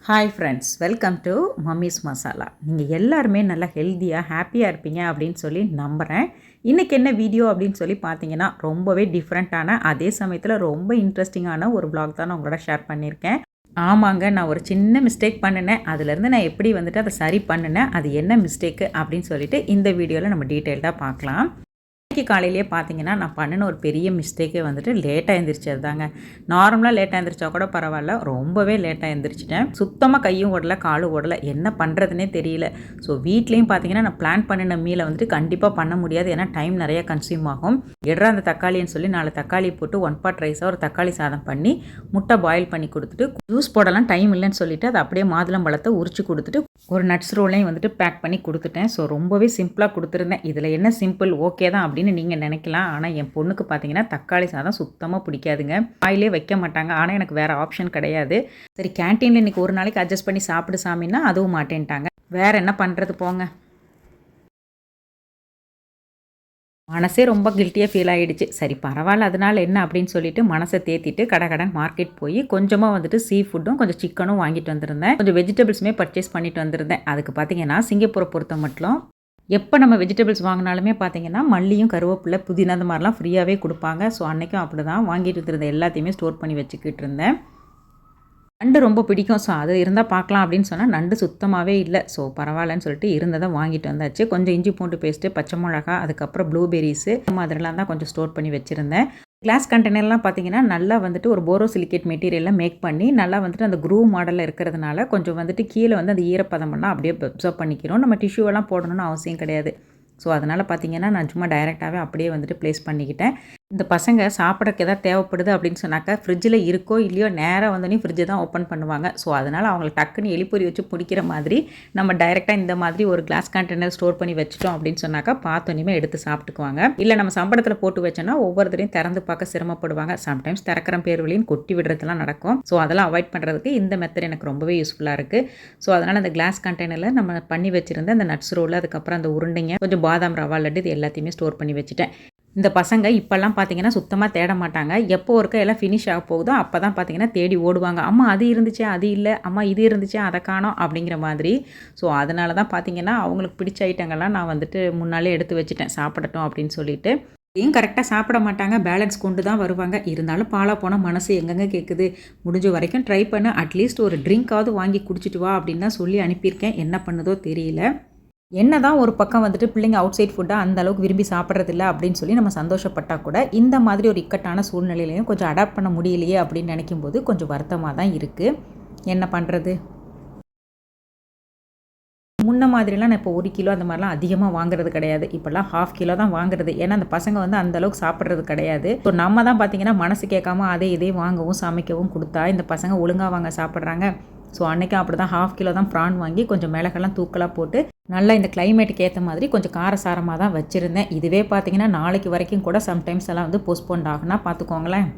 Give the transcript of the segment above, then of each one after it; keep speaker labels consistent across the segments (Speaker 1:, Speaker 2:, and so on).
Speaker 1: Hi friends, welcome to mummy's masala. நீங்கள் எல்லாருமே நல்லா ஹெல்த்தியாக ஹாப்பியாக இருப்பீங்க அப்படின்னு சொல்லி நம்புகிறேன். இன்றைக்கி என்ன வீடியோ அப்படின்னு சொல்லி பார்த்தீங்கன்னா, ரொம்பவே டிஃப்ரெண்ட்டான அதே சமயத்தில் ரொம்ப இன்ட்ரெஸ்டிங்கான ஒரு vlog தான் நான் உங்களோட ஷேர் பண்ணியிருக்கேன். ஆமாங்க, நான் ஒரு சின்ன மிஸ்டேக் பண்ணினேன். அதுலேருந்து நான் எப்படி வந்துட்டு அதை சரி பண்ணினேன், அது என்ன மிஸ்டேக்கு அப்படின்னு சொல்லிட்டு இந்த வீடியோவில் நம்ம டீட்டெயில்டாக பார்க்கலாம். இன்றைக்கி காலையிலேயே பார்த்தீங்கன்னா, நான் பண்ணின ஒரு பெரிய மிஸ்டேக்கே வந்துட்டு லேட்டாக எழுந்திரிச்சது தாங்க. நார்மலாக லேட்டாக எழுந்திரிச்சா கூட பரவாயில்ல, ரொம்பவே லேட்டாக எழுந்திரிச்சிட்டேன். சுத்தமாக கையும் ஓடலை, காலும் ஓடலை, என்ன பண்ணுறதுனே தெரியல. ஸோ வீட்லேயும் பார்த்தீங்கன்னா, நான் பிளான் பண்ணின மீலை வந்துட்டு கண்டிப்பாக பண்ண முடியாது. ஏன்னா டைம் நிறையா கன்சியூம் ஆகும். எடுற அந்த தக்காளின்னு சொல்லி 4 தக்காளி போட்டு 1 பாட் ரைஸாக ஒரு தக்காளி சாதம் பண்ணி முட்டை பாயில் பண்ணி கொடுத்துட்டு, ஜூஸ் போடலாம் டைம் இல்லைன்னு சொல்லிவிட்டு அதை அப்படியே மாதுளம்பழத்தை உரிச்சு கொடுத்துட்டு ஒரு நட்ஸ் ரோலையும் வந்துட்டு பேக் பண்ணி கொடுத்துட்டேன். ஸோ ரொம்பவே சிம்பிளாக கொடுத்துருந்தேன். இதில் என்ன சிம்பிள், ஓகே தான் அப்படின்னு நீங்கள் நினைக்கலாம். ஆனால் என் பொண்ணுக்கு பார்த்தீங்கன்னா தக்காளி சாதம் சுத்தமாக பிடிக்காதுங்க. வாயிலே வைக்க மாட்டாங்க. ஆனால் எனக்கு வேறு ஆப்ஷன் கிடையாது. சரி, கேன்டீனில் இன்றைக்கி ஒரு நாளைக்கு அட்ஜஸ்ட் பண்ணி சாப்பிடு சாமின்னா அதுவும் மாட்டேன்ட்டாங்க. வேறு என்ன பண்ணுறது போங்க. மனசே ரொம்ப கில்ட்டியாக ஃபீல் ஆகிடுச்சு. சரி பரவாயில்ல, அதனால் என்ன அப்படின்னு சொல்லிட்டு மனசை தேத்திட்டு கடன் மார்க்கெட் போய் கொஞ்சமாக வந்துட்டு சீ ஃபுட்டும் கொஞ்சம் சிக்கனும் வாங்கிட்டு வந்திருந்தேன். கொஞ்சம் வெஜிடபிள்ஸுமே பர்ச்சேஸ் பண்ணிட்டு வந்திருந்தேன். அதுக்கு பார்த்தீங்கன்னா சிங்கப்பூரை பொறுத்த மட்டும் எப்போ நம்ம வெஜிடபிள்ஸ் வாங்கினாலுமே பார்த்தீங்கன்னா மல்லியும் கருவேப்பிலை புதினா அந்த மாதிரிலாம் ஃப்ரீயாகவே கொடுப்பாங்க. ஸோ அன்றைக்கும் அப்படி தான் வாங்கிட்டு இருந்த எல்லாத்தையுமே ஸ்டோர் பண்ணி வச்சுக்கிட்டு இருந்தேன். நண்டு ரொம்ப பிடிக்கும். ஸோ அது இருந்தால் பார்க்கலாம் அப்படின்னு சொன்னால் நண்டு சுத்தமாகவே இல்லை. ஸோ பரவாயில்லன்னு சொல்லிட்டு இருந்ததை வாங்கிட்டு வந்தாச்சு. கொஞ்சம் இஞ்சி பூண்டு பேஸ்ட்டு, பச்சை மிளகா, அதுக்கப்புறம் ப்ளூபெரிஸு இந்த மாதிரிலாம் தான் கொஞ்சம் ஸ்டோர் பண்ணி வச்சுருந்தேன். கிளாஸ் கண்டெய்னர்லாம் பார்த்தீங்கன்னா நல்லா வந்துட்டு ஒரு போரோசிலிகேட் மெட்டீரியலில் மேக் பண்ணி நல்லா வந்துட்டு அந்த க்ரூ மாடலில் இருக்கிறதுனால கொஞ்சம் வந்துட்டு கீழே வந்து அந்த ஈரப்பதம் பண்ணால் அப்படியே அப்சர்வ் பண்ணிக்கிறோம். நம்ம டிஷ்யூவெல்லாம் போடணும்னு அவசியம் கிடையாது. ஸோ அதனால் பார்த்தீங்கன்னா நான் சும்மா டைரெக்டாகவே அப்படியே வந்துட்டு ப்ளேஸ் பண்ணிக்கிட்டேன். இந்த பசங்க சாப்பிட்றக்கு எதாவது தேவைப்படுது அப்படின்னு சொன்னாக்கா ஃப்ரிட்ஜில் இருக்கோ இல்லையோ நேராக வந்தோடனே ஃப்ரிட்ஜை தான் ஓப்பன் பண்ணுவாங்க. ஸோ அதனால் அவங்களை டக்குன்னு எலிப்பொறி வச்சு பிடிக்கிற மாதிரி நம்ம டைரெக்டாக இந்த மாதிரி ஒரு கிளாஸ் கண்டெய்னர் ஸ்டோர் பண்ணி வச்சிட்டோம் அப்படின்னு சொன்னாக்கா பார்த்தோன்னே எடுத்து சாப்பிட்டுக்குவாங்க. இல்லை நம்ம சம்பளத்தில் போட்டு வச்சோன்னா ஒவ்வொருத்தரையும் திறந்து பார்க்க சிரமப்படுவாங்க. சம்டைம்ஸ் திறக்கிற பேர்வழியும் கொட்டி விடுறதுலாம் நடக்கும். ஸோ அதெல்லாம் அவாய்ட் பண்ணுறதுக்கு இந்த மெத்தட் எனக்கு ரொம்பவே யூஸ்ஃபுல்லாக இருக்குது. ஸோ அதனால் அந்த கிளாஸ் கண்டெய்னரில் நம்ம பண்ணி வச்சுருந்த அந்த நட்ஸ் ரோல், அதுக்கப்புறம் அந்த உருண்டைங்க, கொஞ்சம் பாதாம் ரவா லட்டு, இது எல்லாத்தையுமே ஸ்டோர் பண்ணி வச்சுட்டேன். இந்த பசங்க இப்போல்லாம் பார்த்தீங்கன்னா சுத்தமாக தேட மாட்டாங்க. எப்போ ஒருக்க எல்லாம் ஃபினிஷ் ஆக போகுதோ அப்போ தான் பார்த்தீங்கன்னா தேடி ஓடுவாங்க. அம்மா அது இருந்துச்சே, அது இல்லை, அம்மா இது இருந்துச்சே, அதை காணோம் அப்படிங்கிற மாதிரி. ஸோ அதனால தான் பார்த்தீங்கன்னா அவங்களுக்கு பிடிச்ச ஐட்டங்கள்லாம் நான் வந்துட்டு முன்னாலே எடுத்து வச்சுட்டேன், சாப்பிடட்டும் அப்படின்னு சொல்லிட்டு. இதையும் கரெக்டாக சாப்பிட மாட்டாங்க, பேலன்ஸ் கொண்டு தான் வருவாங்க. இருந்தாலும் பாலா போனால் மனசு எங்கெங்கே கேட்குது, முடிஞ்ச வரைக்கும் ட்ரை பண்ண அட்லீஸ்ட் ஒரு ட்ரிங்காவது வாங்கி குடிச்சிட்டு வா அப்படின்னு தான் சொல்லி அனுப்பியிருக்கேன். என்ன பண்ணுதோ தெரியல. என்ன தான் ஒரு பக்கம் வந்துட்டு பிள்ளைங்க அவுட் சைட் ஃபுட்டாக அந்த அளவுக்கு விரும்பி சாப்பிட்றதில்ல அப்படின்னு சொல்லி நம்ம சந்தோஷப்பட்டால் கூட இந்த மாதிரி ஒரு இக்கட்டான சூழ்நிலையிலையும் கொஞ்சம் அடாப்ட் பண்ண முடியலையே அப்படின்னு நினைக்கும் போது கொஞ்சம் வருத்தமாக தான் இருக்குது. என்ன பண்ணுறது. முன்ன மாதிரிலாம் நான் இப்போ 1 கிலோ அந்த மாதிரிலாம் அதிகமாக வாங்குறது கிடையாது. இப்போல்லாம் 1/2 கிலோ தான் வாங்குறது. ஏன்னா அந்த பசங்க வந்து அந்தளவுக்கு சாப்பிட்றது கிடையாது. ஸோ நம்ம தான் பார்த்தீங்கன்னா மனசு கேட்காம அதே இதே வாங்கவும் சமைக்கவும் கொடுத்தா இந்த பசங்க ஒழுங்காக வாங்க சாப்பிட்றாங்க. ஸோ அன்றைக்கும் அப்படி தான் 1/2 கிலோ தான் ப்ரான் வாங்கி கொஞ்சம் மிளகெல்லாம் தூக்கலாக போட்டு நல்லா இந்த கிளைமேட்டுக்கு ஏற்ற மாதிரி கொஞ்சம் காரசாரமாக தான் வச்சுருந்தேன். இதுவே பார்த்தீங்கன்னா நாளைக்கு வரைக்கும் கூட சம்டைம்ஸ் எல்லாம் வந்து போஸ்ட்போன் ஆகுனா பார்த்துக்கோங்களேன்.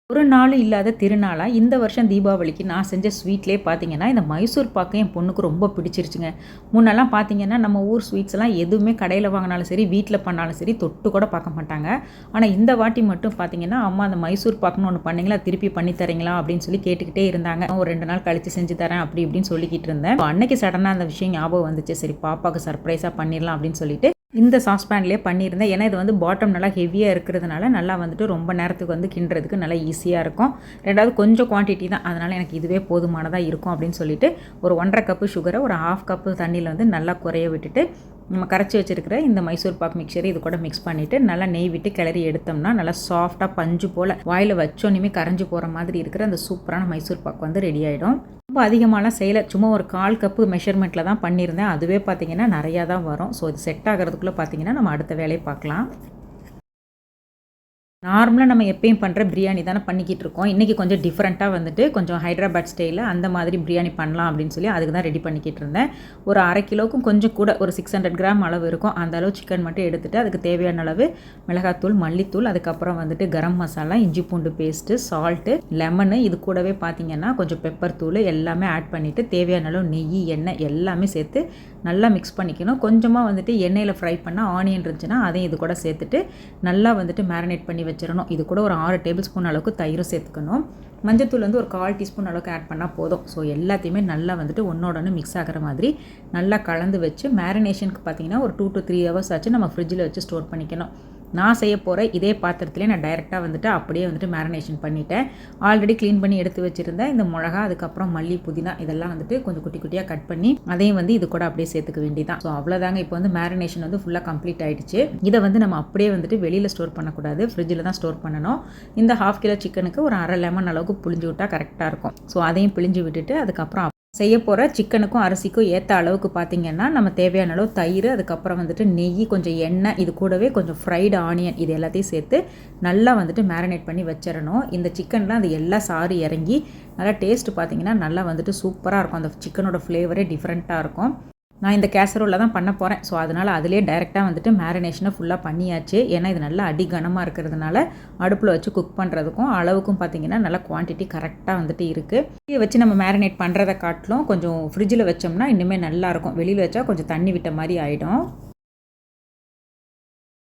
Speaker 1: ஒரு நாள் இல்லாத திருநாளாக இந்த வருஷம் தீபாவளிக்கு நான் செஞ்ச ஸ்வீட்லேயே பார்த்தீங்கன்னா இந்த மைசூர் பாக்கு என் பொண்ணுக்கு ரொம்ப பிடிச்சிருச்சுங்க. முன்னெல்லாம் பார்த்தீங்கன்னா நம்ம ஊர் ஸ்வீட்ஸ் எல்லாம் எதுவுமே கடையில் வாங்கினாலும் சரி வீட்டில் பண்ணாலும் சரி தொட்டு கூட பார்க்க மாட்டாங்க. ஆனால் இந்த வாட்டி மட்டும் பார்த்தீங்கன்னா அம்மா அந்த மைசூர் பாக்குன்னு ஒன்று பண்ணிங்களா, திருப்பி பண்ணி தரீங்களா அப்படின்னு சொல்லி கேட்டுக்கிட்டே இருந்தாங்க. ஒரு 2 நாள் கழித்து செஞ்சு தரேன் அப்படி இப்படின்னு சொல்லிக்கிட்டு இருந்தேன். அன்னைக்கு சடனாக அந்த விஷயம் ஞாபகம் வந்துச்சு. சரி பாப்பாவுக்கு சர்ப்ரைஸாக பண்ணிடலாம் அப்படின்னு சொல்லிட்டு இந்த சாஸ்பேன்லேயே பண்ணியிருந்தேன். ஏன்னா இது வந்து பாட்டம் நல்லா ஹெவியாக இருக்கிறதுனால நல்லா வந்துட்டு ரொம்ப நேரத்துக்கு வந்து கிண்டுறதுக்கு நல்லா ஈஸியாக இருக்கும். ரெண்டாவது கொஞ்சம் குவான்டிட்டி தான், அதனால் எனக்கு இதுவே போதுமானதாக இருக்கும் அப்படின்னு சொல்லிட்டு ஒரு 1.5 கப்பு சுகரை ஒரு 1/2 கப்பு தண்ணியில் வந்து நல்லா குறைய விட்டுட்டு நம்ம கரைச்சி வச்சுருக்கிற இந்த மைசூர் பாக் மிக்சரை இது கூட மிக்ஸ் பண்ணிவிட்டு நல்லா நெய் விட்டு கிளறி எடுத்தோம்னா நல்லா சாஃப்டாக பஞ்சு போல் வாயில் வச்சோன்னுமே கரைஞ்சி போகிற மாதிரி இருக்கிற அந்த சூப்பரான மைசூர் பாக் வந்து ரெடி ஆகிடும். ரொம்ப அதிகமாகலாம் செய்யலை, சும்மா ஒரு 1/4 கப்பு மெஷர்மெண்ட்டில் தான் பண்ணியிருந்தேன். அதுவே பார்த்திங்கன்னா நிறையா தான் வரும். ஸோ இது செட் ஆகிறதுக்குள்ளே பார்த்திங்கன்னா நம்ம அடுத்த வேலையை பார்க்கலாம். நார்மலாக நம்ம எப்பயும் பண்ணுற பிரியாணி தானே பண்ணிக்கிட்டு இருக்கோம். இன்றைக்கி கொஞ்சம் டிஃப்ரெண்ட்டாக வந்துட்டு கொஞ்சம் ஹைதராபாத் ஸ்டைலில் அந்த மாதிரி பிரியாணி பண்ணலாம் அப்படின்னு சொல்லி அதுக்கு தான் ரெடி பண்ணிக்கிட்டு இருந்தேன். ஒரு 1/2 கிலோவுக்கும் கொஞ்சம் கூட ஒரு 600 கிராம் அளவு இருக்கும். அந்த அளவு சிக்கன் மட்டும் எடுத்துகிட்டு அதுக்கு தேவையான அளவு மிளகாத்தூள், மல்லித்தூள், அதுக்கப்புறம் வந்துட்டு கரம் மசாலா, இஞ்சி பூண்டு பேஸ்ட்டு, சால்ட்டு, லெமனு, இது கூடவே பார்த்திங்கன்னா கொஞ்சம் பெப்பர் தூள் எல்லாமே ஆட் பண்ணிவிட்டு தேவையான அளவு நெய், எண்ணெய் எல்லாமே சேர்த்து நல்லா மிக்ஸ் பண்ணிக்கணும். கொஞ்சமாக வந்துட்டு எண்ணெயில் ஃப்ரை பண்ணால் ஆனியன் இருந்துச்சுன்னா அதையும் இது கூட சேர்த்துட்டு நல்லா வந்துட்டு மேரினேட் பண்ணி வச்சிடணும். இது கூட ஒரு 6 டேபிள் ஸ்பூன் அளவுக்கு தயிரும் சேர்த்துக்கணும். மஞ்சத்தூள் வந்து ஒரு 1/4 டீஸ்பூன் அளவுக்கு ஆட் பண்ணால் போதும். ஸோ எல்லாத்தையுமே நல்லா வந்துட்டு ஒன்றோட ஒன்று மிக்ஸ் ஆகிற மாதிரி நல்லா கலந்து வச்சு மேரினேஷனுக்கு பார்த்தீங்கன்னா ஒரு 2 to 3 ஹவர்ஸ் ஆச்சு நம்ம ஃப்ரிட்ஜில் வச்சு ஸ்டோர் பண்ணிக்கணும். நான் செய்ய போகிற இதே பாத்திரத்திலே நான் டைரெக்டாக வந்துட்டு அப்படியே வந்துட்டு மேரினேஷன் பண்ணிட்டேன். ஆல்ரெடி க்ளீன் பண்ணி எடுத்து வச்சுருந்தேன் இந்த மிளகா, அதுக்கப்புறம் மல்லி, புதினா இதெல்லாம் வந்துட்டு கொஞ்சம் குட்டி குட்டியாக கட் பண்ணி அதையும் வந்து இது கூட அப்படியே சேர்த்துக்க வேண்டியதான். ஸோ அவ்வளோதாங்க. இப்போ வந்து மேரினேஷன் வந்து ஃபுல்லாக கம்ப்ளீட் ஆகிடுச்சு. இதை வந்து நம்ம அப்படியே வந்துட்டு வெளியில் ஸ்டோர் பண்ணக்கூடாது, ஃப்ரிட்ஜில் தான் ஸ்டோர் பண்ணணும். இந்த 1/2 கிலோ சிக்கனுக்கு ஒரு 1/2 லெமன் அளவுக்கு புளிஞ்சு விட்டால் கரெக்டாக இருக்கும். ஸோ அதையும் பிழிஞ்சு விட்டுட்டு அதுக்கப்புறம் செய்ய போகிற சிக்கனுக்கும் அரிசிக்கும் ஏற்ற அளவுக்கு பார்த்திங்கன்னா நம்ம தேவையான அளவு தயிர், அதுக்கப்புறம் வந்துட்டு நெய், கொஞ்சம் எண்ணெய், இது கூடவே கொஞ்சம் ஃப்ரைடு ஆனியன் இது எல்லாத்தையும் சேர்த்து நல்லா வந்துட்டு மேரினேட் பண்ணி வச்சிடணும். இந்த சிக்கனில் அது எல்லா சாறு இறங்கி நல்லா டேஸ்ட்டு பார்த்திங்கன்னா நல்லா வந்துட்டு சூப்பராக இருக்கும். அந்த சிக்கனோட ஃப்ளேவரே டிஃப்ரெண்ட்டாக இருக்கும். நான் இந்த கேசரோலில் தான் பண்ண போகிறேன். ஸோ அதனால் அதிலே டைரெக்டாக வந்துட்டு மேரினேஷனை ஃபுல்லாக பண்ணியாச்சு. ஏன்னா இது நல்லா அடி கனமாக இருக்கிறதுனால அடுப்பில் வச்சு குக் பண்ணுறதுக்கும் அளவுக்கும் பார்த்திங்கன்னா நல்லா குவான்டிட்டி கரெக்டாக வந்துட்டு இருக்குது. இதை வச்சு நம்ம மேரினேட் பண்ணுறதை காட்டிலும் கொஞ்சம் ஃப்ரிட்ஜில் வச்சோம்னா இன்னுமே நல்லாயிருக்கும். வெளியில் வச்சா கொஞ்சம் தண்ணி விட்ட மாதிரி ஆகிடும்.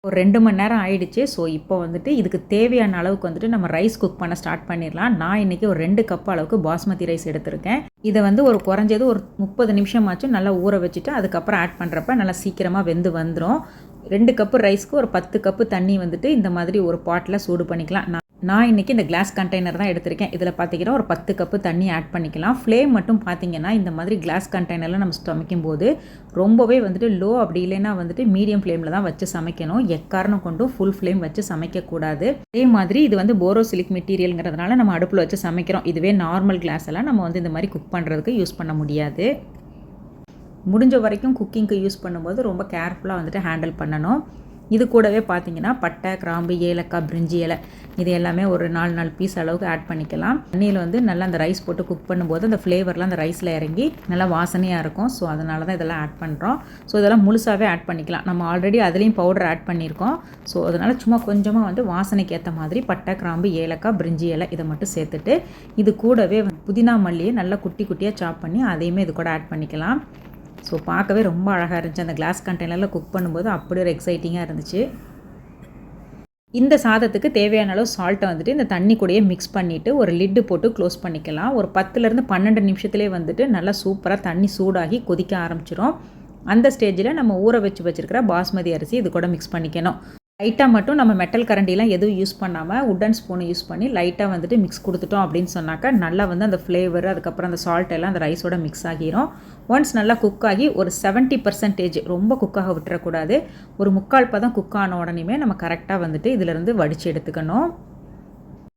Speaker 1: ஒரு 2 மணி நேரம் ஆயிடுச்சு. ஸோ இப்போ வந்துட்டு இதுக்கு தேவையான அளவுக்கு வந்துட்டு நம்ம ரைஸ் குக் பண்ண ஸ்டார்ட் பண்ணிடலாம். நான் இன்றைக்கி ஒரு 2 கப் அளவுக்கு பாஸ்மதி ரைஸ் எடுத்திருக்கேன். இதை வந்து ஒரு குறைஞ்சது ஒரு 30 நிமிஷமாச்சும் நல்லா ஊற வச்சுட்டு அதுக்கப்புறம் ஆட் பண்ணுறப்ப நல்லா சீக்கிரமாக வெந்து வந்துடும். 2 கப்பு ரைஸ்க்கு ஒரு 10 கப்பு தண்ணி வந்துட்டு இந்த மாதிரி ஒரு பாட்டில் சூடு பண்ணிக்கலாம். நான் இன்றைக்கி இந்த கிளாஸ் கண்டெய்னர் தான் எடுத்திருக்கேன். இதில் பார்த்தீங்கன்னா ஒரு 10 கப்பு தண்ணி ஆட் பண்ணிக்கலாம். ஃப்ளேம் மட்டும் பார்த்தீங்கன்னா இந்த மாதிரி கிளாஸ் கண்டெய்னரில் நம்ம சமைக்கும் போது ரொம்பவே வந்துட்டு லோ, அப்படி இல்லைன்னா வந்துட்டு மீடியம் ஃப்ளேமில் தான் வச்சு சமைக்கணும். எக்காரணம் கொண்டும் ஃபுல் ஃப்ளேம் வச்சு சமைக்கக்கூடாது. அதே மாதிரி இது வந்து போரோசிலிக் மெட்டீரியலுங்கிறதுனால நம்ம அடுப்பில் வச்சு சமைக்கிறோம். இதுவே நார்மல் கிளாஸ் எல்லாம் நம்ம வந்து இந்த மாதிரி குக் பண்ணுறதுக்கு யூஸ் பண்ண முடியாது. முடிஞ்ச வரைக்கும் குக்கிங்க்கு யூஸ் பண்ணும்போது ரொம்ப கேர்ஃபுல்லாக வந்துட்டு ஹேண்டில் பண்ணணும். இது கூடவே பார்த்தீங்கன்னா பட்டை, கிராம்பு, ஏலக்காய், பிரிஞ்சி இலை இது எல்லாமே ஒரு 4 பீஸ் அளவுக்கு ஆட் பண்ணிக்கலாம். தண்ணியில் வந்து நல்லா அந்த ரைஸ் போட்டு குக் பண்ணும்போது அந்த ஃப்ளேவர்லாம் அந்த ரைஸில் இறங்கி நல்லா வாசனையாக இருக்கும். ஸோ அதனால தான் இதெல்லாம் ஆட் பண்ணுறோம். ஸோ இதெல்லாம் முழுசாகவே ஆட் பண்ணிக்கலாம். நம்ம ஆல்ரெடி அதுலேயும் பவுடர் ஆட் பண்ணியிருக்கோம். ஸோ அதனால் சும்மா கொஞ்சமாக வந்து வாசனைக்கு ஏற்ற மாதிரி பட்டை, கிராம்பு, ஏலக்காய், பிரிஞ்சி இலை இதை மட்டும் சேர்த்துட்டு இது கூடவே புதினா, மல்லியை நல்லா குட்டி குட்டியாக சாப் பண்ணி அதையுமே இது கூட ஆட் பண்ணிக்கலாம். ஸோ பார்க்கவே ரொம்ப அழகாக இருந்துச்சு. அந்த கிளாஸ் கண்டெய்னரில் குக் பண்ணும்போது அப்படி ஒரு எக்ஸைட்டிங்காக இருந்துச்சு. இந்த சாதத்துக்கு தேவையான அளவு சால்ட்டை வந்துட்டு இந்த தண்ணி கூடயே மிக்ஸ் பண்ணிவிட்டு ஒரு லிட்டு போட்டு க்ளோஸ் பண்ணிக்கலாம். ஒரு 10லேருந்து 12 நிமிஷத்துலேயே வந்துட்டு நல்லா சூப்பராக தண்ணி சூடாகி கொதிக்க ஆரம்பிச்சிடும். அந்த ஸ்டேஜில் நம்ம ஊற வச்சுருக்கிற பாஸ்மதி அரிசி இது கூட மிக்ஸ் பண்ணிக்கணும். லைட்டாக மட்டும் நம்ம மெட்டல் கரண்டிலாம் எதுவும் யூஸ் பண்ணாமல் உட்டன் ஸ்பூனை யூஸ் பண்ணி லைட்டாக வந்துட்டு மிக்ஸ் கொடுத்துட்டோம் அப்படின்னு சொன்னாக்கா நல்லா வந்து அந்த ஃப்ளேவர், அதுக்கப்புறம் அந்த சால்ட் எல்லாம் அந்த ரைஸோட மிக்ஸ் ஆகிரும். ஒன்ஸ் நல்லா குக் ஆகி ஒரு 70% ரொம்ப குக்காக விட்டுறக்கூடாது. ஒரு 3/4 பதம் குக் ஆன உடனேமே நம்ம கரெக்டாக வந்துட்டு இதிலேருந்து வடித்து எடுத்துக்கணும்.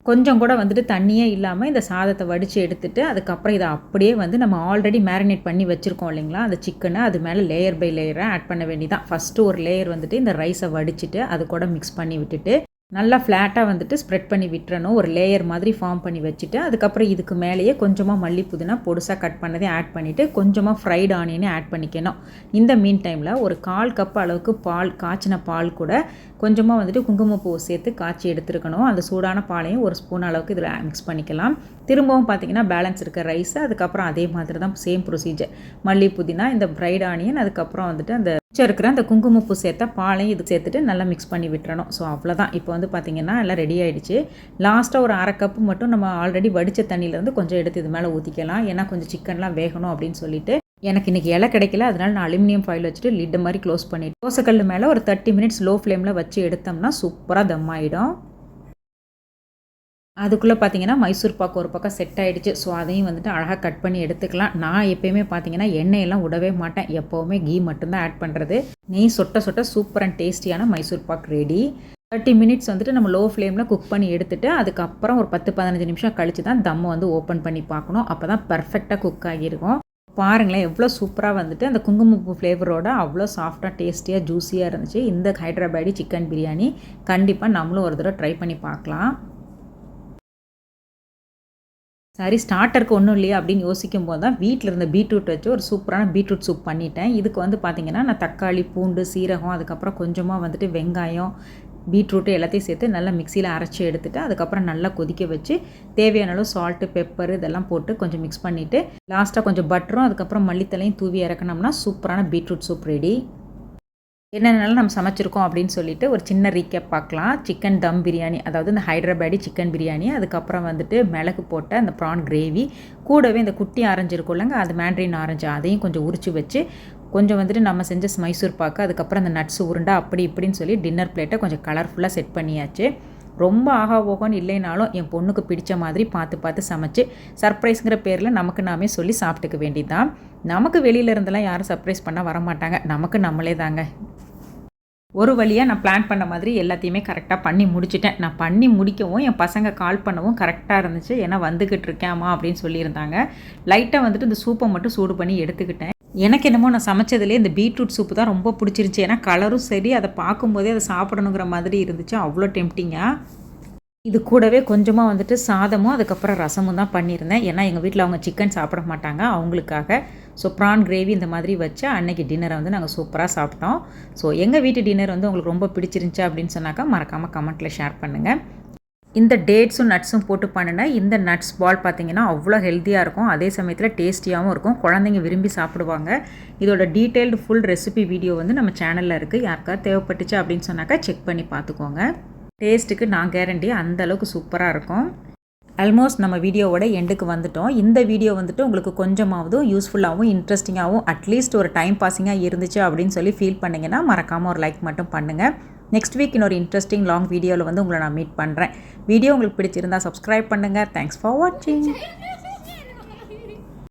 Speaker 1: கொஞ்சம் கூட வந்துட்டு தண்ணியே இல்லாமல் இந்த சாதத்தை வடித்து எடுத்துட்டு அதுக்கப்புறம் இதை அப்படியே வந்து நம்ம ஆல்ரெடி மேரினேட் பண்ணி வச்சுருக்கோம் இல்லைங்களா, அந்த சிக்கனை அது மேலே லேயர் பை லேயராக ஆட் பண்ண வேண்டியதான். ஃபஸ்ட்டு ஒரு லேயர் வந்துட்டு இந்த ரைஸை வடிச்சிட்டு அது கூட மிக்ஸ் பண்ணி விட்டுட்டு நல்லா ஃப்ளாட்டாக வந்துட்டு ஸ்ப்ரெட் பண்ணி விட்டுறணும். ஒரு லேயர் மாதிரி ஃபார்ம் பண்ணி வச்சுட்டு அதுக்கப்புறம் இதுக்கு மேலேயே கொஞ்சமாக மல்லி, புதினா பொடுசாக கட் பண்ணதே ஆட் பண்ணிவிட்டு கொஞ்சமாக ஃப்ரைடு ஆனியனே ஆட் பண்ணிக்கணும். இந்த மீன் டைமில் ஒரு 1/4 கப் அளவுக்கு பால், காய்ச்சின பால் கூட கொஞ்சமாக வந்துட்டு குங்குமப்பூவை சேர்த்து காய்ச்சி எடுத்துருக்கணும். அந்த சூடான பாலையும் ஒரு ஸ்பூன் அளவுக்கு இதில் மிக்ஸ் பண்ணிக்கலாம். திரும்பவும் பார்த்திங்கன்னா பேலன்ஸ் இருக்க ரைஸு அதுக்கப்புறம் அதே மாதிரி தான் சேம் ப்ரொசீஜர். மல்லி, புதினா, இந்த ஃப்ரைடு ஆனியன், அதுக்கப்புறம் வந்துட்டு அந்த இருக்கிற அந்த குங்குமப்பூ சேர்த்த பாலையும் இது சேர்த்துட்டு நல்லா மிக்ஸ் பண்ணி விட்டுறணும். ஸோ அவ்வளோதான். இப்போ வந்து பார்த்திங்கன்னா எல்லாம் ரெடி ஆகிடுச்சு. லாஸ்ட்டாக ஒரு 1/2 கப்பு மட்டும் நம்ம ஆல்ரெடி வடித்த தண்ணியிலேருந்து கொஞ்சம் எடுத்து இது மேலே ஊற்றிக்கலாம். ஏன்னா கொஞ்சம் சிக்கன்லாம் வேகணும் அப்படின்னு சொல்லிட்டு எனக்கு இன்றைக்கி இலை கிடைக்கல. அதனால் நான் அலுமினியம் ஃபாயில் வச்சுட்டு லிட்டு மாதிரி க்ளோஸ் பண்ணிவிட்டு தோசைக்கல் மேலே ஒரு 30 மினிட்ஸ் லோ ஃப்ளேமில் வச்சு எடுத்தோம்னா சூப்பராக தம் ஆகிடும். அதுக்குள்ளே பார்த்தீங்கன்னா மைசூர் பாக்கு ஒரு பக்கம் செட் ஆகிடுச்சு. ஸோ அதையும் வந்துட்டு அழகாக கட் பண்ணி எடுத்துக்கலாம். நான் எப்போயுமே பார்த்தீங்கன்னா எண்ணெயெல்லாம் விடவே மாட்டேன். எப்போவுமே கீ மட்டும்தான் ஆட் பண்ணுறது. நெய் சொட்ட சொட்ட சூப்பர் அண்ட் டேஸ்டியான மைசூர் பாக் ரெடி. 30 மினிட்ஸ் வந்துட்டு நம்ம லோ ஃப்ளேமில் குக் பண்ணி எடுத்துகிட்டு அதுக்கப்புறம் ஒரு 10-15 நிமிஷம் கழித்து தான் தம்மை வந்து ஓப்பன் பண்ணி பார்க்கணும். அப்போ தான் பர்ஃபெக்டாக குக் ஆகியிருக்கும். பாருங்களேன் எவ்வளோ சூப்பராக வந்துட்டு அந்த குங்குமப்பூ ஃப்ளேவரோட அவ்வளோ சாஃப்டாக டேஸ்டியாக ஜூஸியாக இருந்துச்சு. இந்த ஹைதராபாடி சிக்கன் பிரியாணி கண்டிப்பாக நம்மளும் ஒரு தடவை ட்ரை பண்ணி பார்க்கலாம். சரி, ஸ்டார்டருக்கு ஒன்றும் இல்லையா அப்படின்னு யோசிக்கும் போது தான் வீட்டில் இருந்த பீட்ரூட் வச்சு ஒரு சூப்பரான பீட்ரூட் சூப் பண்ணிட்டேன். இதுக்கு வந்து பார்த்திங்கன்னா நான் தக்காளி, பூண்டு, சீரகம், அதுக்கப்புறம் கொஞ்சமாக வந்துட்டு வெங்காயம், பீட்ரூட்டு எல்லாத்தையும் சேர்த்து நல்லா மிக்சியில் அரைச்சி எடுத்துகிட்டு அதுக்கப்புறம் நல்லா கொதிக்க வச்சு தேவையான அளவு சால்ட்டு, பெப்பர் இதெல்லாம் போட்டு கொஞ்சம் மிக்ஸ் பண்ணிவிட்டு லாஸ்ட்டாக கொஞ்சம் பட்டரும் அதுக்கப்புறம் மல்லித்தலையும் தூவி இறக்கணும்னா சூப்பரான பீட்ரூட் சூப் ரெடி. என்னென்னலாம் நம்ம சமைச்சிருக்கோம் அப்படின்னு சொல்லிட்டு ஒரு சின்ன ரீகேப் பார்க்கலாம். சிக்கன் தம் பிரியாணி, அதாவது இந்த ஹைட்ராபாடி சிக்கன் பிரியாணி, அதுக்கப்புறம் வந்துட்டு மிளகு போட்ட அந்த ப்ரான் கிரேவி, கூடவே இந்த குட்டி ஆரஞ்சு இருக்கும்லங்க, அது மேண்ட்ரின் ஆரஞ்சு, அதையும் கொஞ்சம் உரிச்சு வச்சு, கொஞ்சம் வந்துட்டு நம்ம செஞ்ச மைசூர் பாக்கு, அதுக்கப்புறம் அந்த நட்ஸ் உருண்டை அப்படி இப்படின்னு சொல்லி டின்னர் பிளேட்டை கொஞ்சம் கலர்ஃபுல்லாக செட் பண்ணியாச்சு. ரொம்ப ஆஹா ஓஹோன்னு இல்லைனாலும் என் பொண்ணுக்கு பிடிச்ச மாதிரி பார்த்து பார்த்து சமைச்சு சர்ப்ரைஸுங்கிற பேரில் நமக்கு நாமே சொல்லி சாப்பிட்டுக்க வேண்டியது தான். நமக்கு வெளியில இருந்தெல்லாம் யாரும் சர்ப்ரைஸ் பண்ண வரமாட்டாங்க, நமக்கு நம்மளே தாங்க. ஒரு வழியாக நான் பிளான் பண்ண மாதிரி எல்லாத்தையுமே கரெக்டாக பண்ணி முடிச்சிட்டேன். நான் பண்ணி முடிக்கவும் என் பசங்க கால் பண்ணவும் கரெக்டாக இருந்துச்சு. ஏன்னா வந்துக்கிட்டு இருக்கேம்மா அப்படின்னு சொல்லியிருந்தாங்க. லைட்டாக வந்துட்டு இந்த சூப்பை மட்டும் சூடு பண்ணி எடுத்துக்கிட்டேன். எனக்கு என்னமோ நான் சமைச்சதுலேயே இந்த பீட்ரூட் சூப்பு தான் ரொம்ப பிடிச்சிருந்துச்சி. ஏன்னா கலரும் சரி, அதை பார்க்கும்போதே அதை சாப்பிடணுங்கிற மாதிரி இருந்துச்சு. அவ்வளோ டெம்ப்டிங்காக. இது கூடவே கொஞ்சமாக வந்துட்டு சாதமும் அதுக்கப்புறம் ரசமும் தான் பண்ணியிருந்தேன். ஏன்னா எங்கள் வீட்டில் அவங்க சிக்கன் சாப்பிட மாட்டாங்க, அவங்களுக்காக. ஸோ ப்ரான் கிரேவி இந்த மாதிரி வச்சு அன்னைக்கு டின்னரை வந்து நாங்கள் சூப்பராக சாப்பிட்டோம். ஸோ எங்கள் வீட்டு டின்னர் வந்து உங்களுக்கு ரொம்ப பிடிச்சிருந்துச்சி அப்படின்னு சொன்னாக்கா மறக்காமல் கமெண்ட்டில் ஷேர் பண்ணுங்கள். இந்த டேட்ஸும் நட்ஸும் போட்டு பண்ணினா இந்த நட்ஸ் பால் பார்த்திங்கன்னா அவ்வளோ ஹெல்த்தியாக இருக்கும், அதே சமயத்தில் டேஸ்டியாகவும் இருக்கும், குழந்தைங்க விரும்பி சாப்பிடுவாங்க. இதோட டீட்டெயில்டு ஃபுல் ரெசிபி வீடியோ வந்து நம்ம சேனலில் இருக்குது. யாருக்காவது தேவைப்பட்டுச்சு அப்படின்னு சொன்னாக்கா செக் பண்ணி பார்த்துக்கோங்க. டேஸ்ட்டுக்கு நான் கேரண்டி அந்தளவுக்கு சூப்பராக இருக்கும். ஆல்மோஸ்ட் நம்ம வீடியோவோட எண்டுக்கு வந்துட்டோம். இந்த வீடியோ வந்துட்டு உங்களுக்கு கொஞ்சமாவது யூஸ்ஃபுல்லாகவும் இன்ட்ரெஸ்டிங்காகவும் அட்லீஸ்ட் ஒரு டைம் பாஸிங்காக இருந்துச்சு அப்படின்னு சொல்லி ஃபீல் பண்ணிங்கன்னா மறக்காமல் ஒரு லைக் மட்டும் பண்ணுங்கள். நெக்ஸ்ட் வீக் இன்னொரு இன்ட்ரெஸ்டிங் லாங் வீடியோவில் வந்து உங்களை நான் மீட் பண்ணுறேன். வீடியோ உங்களுக்கு பிடிச்சிருந்தா சப்ஸ்கிரைப் பண்ணுங்கள். தேங்க்ஸ் ஃபார் வாட்சிங்.